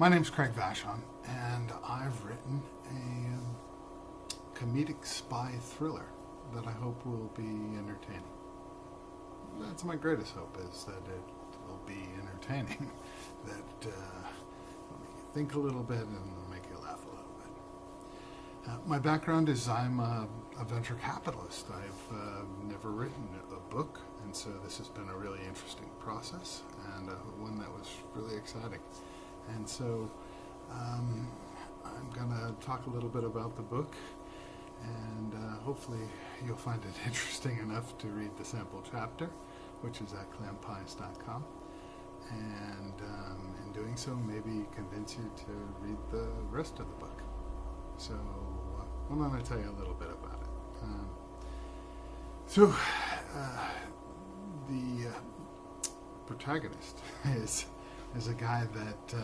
My name's Craig Vachon, and I've written a comedic-spy thriller that I hope will be entertaining. That's my greatest hope, is that it will be entertaining, that will make you think a little bit and will make you laugh a little bit. My background is I'm a venture capitalist. I've never written a book, and so this has been a really interesting process, and one that was really exciting. And so I'm going to talk a little bit about the book, and hopefully you'll find it interesting enough to read the sample chapter, which is at clampies.com. And in doing so, maybe convince you to read the rest of the book. So I'm going to tell you a little bit about it. The protagonist is a guy that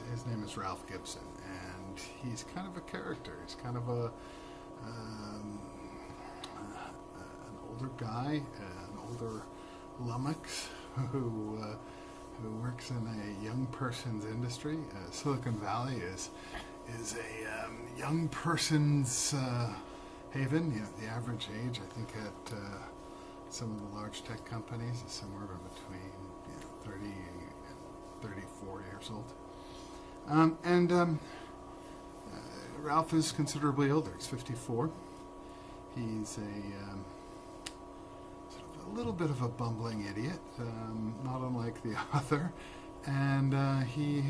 his name is Ralph Gibson, and he's kind of a character. He's kind of an older guy, an older lummox who works in a young person's industry. Silicon Valley is a young person's haven. You know, the average age, I think, at some of the large tech companies is somewhere between 30 and 34 years old. Ralph is considerably older. He's 54. He's sort of a little bit of a bumbling idiot, not unlike the author, and he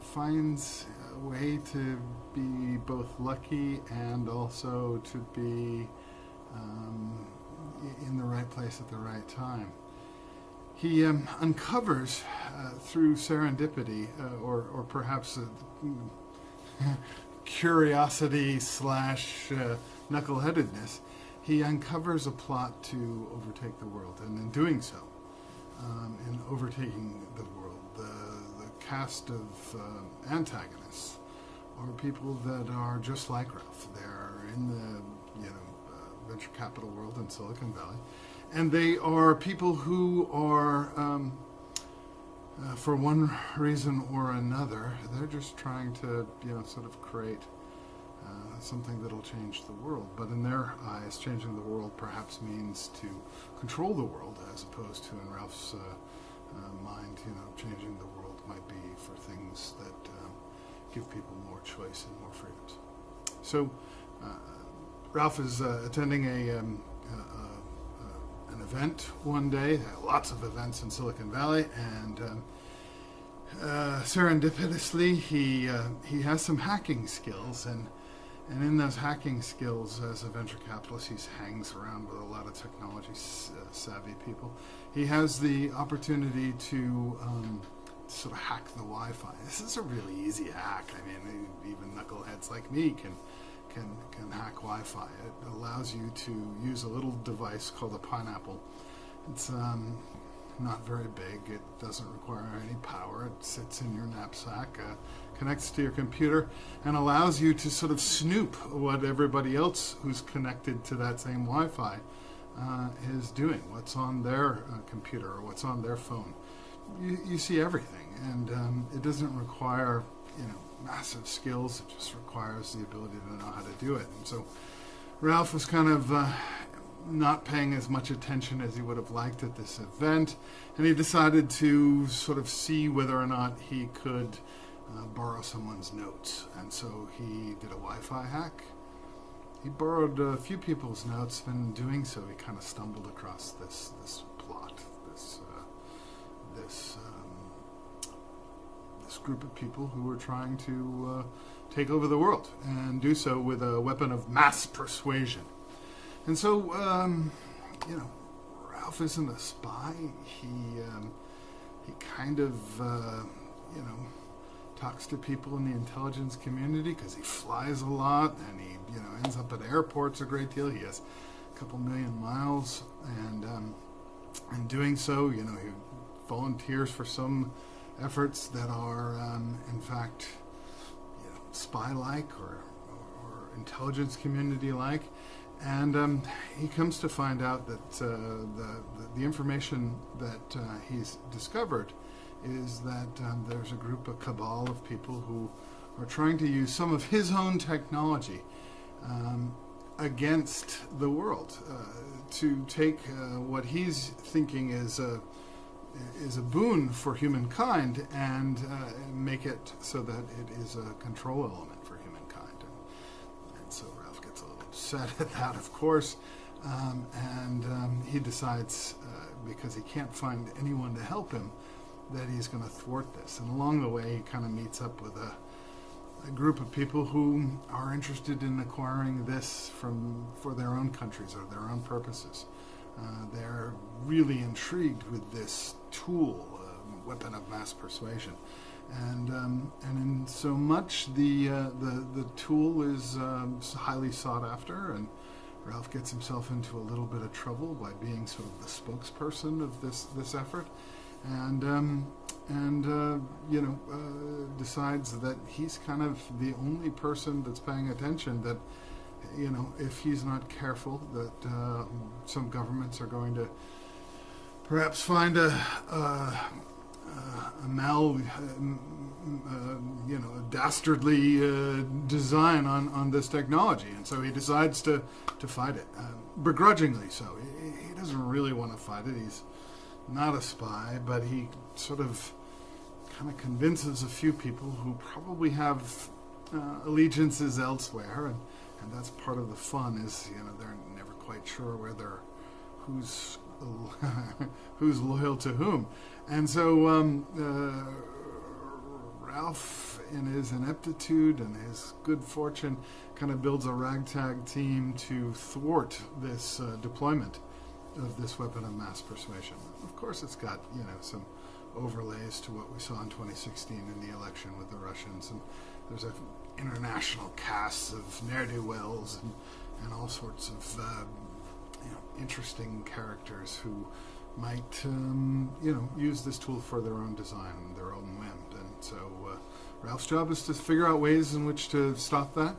finds a way to be both lucky and also to be in the right place at the right time. He uncovers through serendipity, or perhaps curiosity / knuckleheadedness, he uncovers a plot to overtake the world, and in doing so, in overtaking the world, the cast of antagonists are people that are just like Ralph. They're in the venture capital world in Silicon Valley, and they are people who are, for one reason or another, they're just trying to sort of create something that'll change the world. But in their eyes, changing the world perhaps means to control the world, as opposed to, in Ralph's mind, changing the world might be for things that give people more choice and more freedoms. So Ralph is attending an event one day. There are lots of events in Silicon Valley, and serendipitously he has some hacking skills, and in those hacking skills, as a venture capitalist, he hangs around with a lot of technology savvy people. He has the opportunity to sort of hack the Wi-Fi. This is a really easy hack. I mean, even knuckleheads like me can hack Wi-Fi. It allows you to use a little device called a pineapple. It's not very big. It doesn't require any power. It sits in your knapsack, connects to your computer, and allows you to sort of snoop what everybody else who's connected to that same Wi-Fi is doing, what's on their computer or what's on their phone. You see everything, and it doesn't require massive skills. It just requires the ability to know how to do it. And so Ralph was kind of not paying as much attention as he would have liked at this event, and he decided to sort of see whether or not he could borrow someone's notes. And so he did a Wi-Fi hack. He borrowed a few people's notes, and in doing so he kind of stumbled across this plot, this group of people who were trying to take over the world, and do so with a weapon of mass persuasion. And so, Ralph isn't a spy. He kind of, talks to people in the intelligence community because he flies a lot, and he, ends up at airports a great deal. He has a couple million miles, and in doing so, he volunteers for some efforts that are, in fact, spy-like or intelligence community-like, and he comes to find out that the information that he's discovered is that there's a cabal of people who are trying to use some of his own technology against the world, to take what he's thinking is a boon for humankind and make it so that it is a control element for humankind. And so Ralph gets a little upset at that, of course, and he decides, because he can't find anyone to help him, that he's going to thwart this. And along the way, he kind of meets up with a group of people who are interested in acquiring this for their own countries or their own purposes. They're really intrigued with this tool, weapon of mass persuasion, and in so much the tool is highly sought after, and Ralph gets himself into a little bit of trouble by being sort of the spokesperson of this effort, and decides that he's kind of the only person that's paying attention, that if he's not careful, that some governments are going to perhaps find a dastardly design on this technology, and so he decides to fight it, begrudgingly. So he doesn't really want to fight it. He's not a spy, but he sort of kind of convinces a few people who probably have allegiances elsewhere, and that's part of the fun. Is they're never quite sure whether who's loyal to whom, and so Ralph, in his ineptitude and his good fortune, kind of builds a ragtag team to thwart this deployment of this weapon of mass persuasion. Of course, it's got some overlays to what we saw in 2016 in the election with the Russians, and there's an international cast of ne'er-do-wells and all sorts of interesting characters who might use this tool for their own design and their own whim. And so Ralph's job is to figure out ways in which to stop that.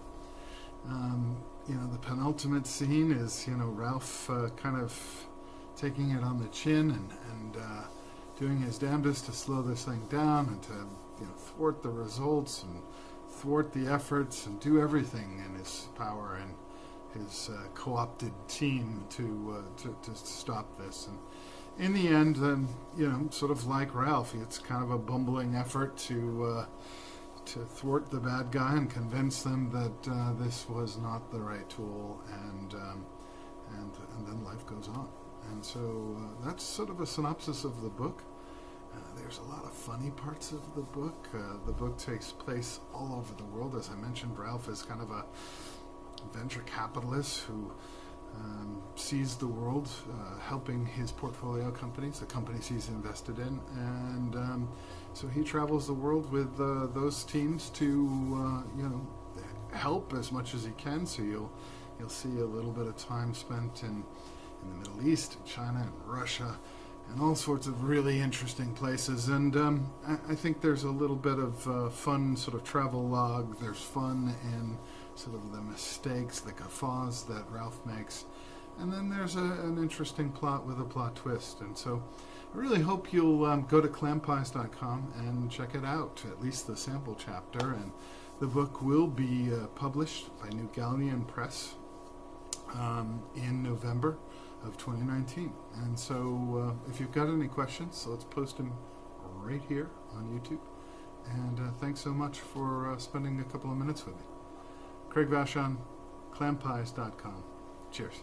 The penultimate scene is Ralph kind of taking it on the chin and doing his damnedest to slow this thing down and to thwart the results and thwart the efforts and do everything in his power and his co-opted team to stop this. And in the end, sort of like Ralph, it's kind of a bumbling effort to thwart the bad guy and convince them that this was not the right tool, and then life goes on. And so that's sort of a synopsis of the book. There's a lot of funny parts of the book. The book takes place all over the world. As I mentioned, Ralph is kind of a venture capitalist who sees the world helping his portfolio companies, the companies he's invested in, and so he travels the world with those teams to help as much as he can. So you'll see a little bit of time spent in the Middle East, and China, and Russia, and all sorts of really interesting places. And I think there's a little bit of fun sort of travel log. There's fun in sort of the mistakes, the guffaws that Ralph makes. And then there's an interesting plot with a plot twist. And so I really hope you'll go to clampies.com and check it out, at least the sample chapter. And the book will be published by New Galleon Press in November of 2019. And so if you've got any questions, so let's post them right here on YouTube. And thanks so much for spending a couple of minutes with me. Craig Vachon, clampies.com. Cheers.